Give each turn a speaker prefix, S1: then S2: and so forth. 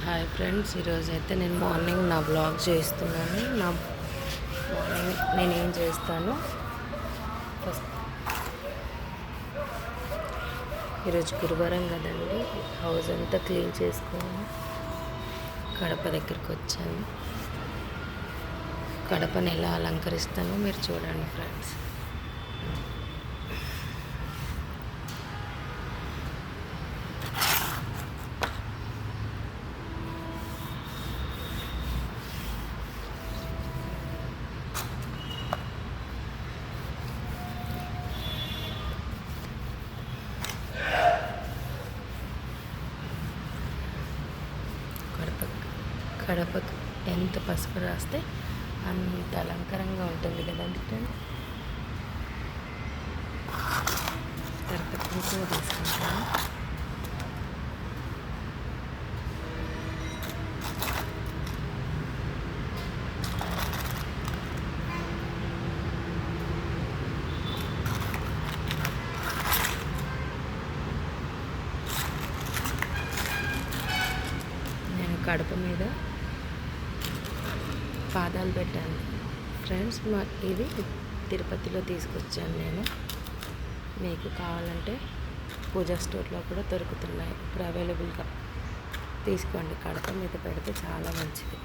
S1: Hi friends, ఈరోజు అయితే నేను మార్నింగ్ నా బ్లాగ్ చేస్తున్నాను. నా మార్నింగ్ నేనేం చేస్తాను ఫస్ట్. ఈరోజు గురువారం కదండి, హౌస్ అంతా క్లీన్ చేసుకొని కడప దగ్గరికి వచ్చాను. కడపని ఎలా అలంకరిస్తానో మీరు చూడండి ఫ్రెండ్స్. కడపకు ఎంత పసుపు రాస్తే అంత అలంకారంగా ఉంటుంది కదండి ఫ్రెండ్. తర్వాత కుంకుమ తీసుకుంటాను. నేను కడప మీద పాదాలు పెట్టాను ఫ్రెండ్స్. ఇది తిరుపతిలో తీసుకొచ్చాను నేను. మీకు కావాలంటే పూజా స్టోర్లో కూడా దొరుకుతున్నాయి, ఇప్పుడు అవైలబుల్గా. తీసుకోండి, కడప మీద పెడితే చాలా మంచిది.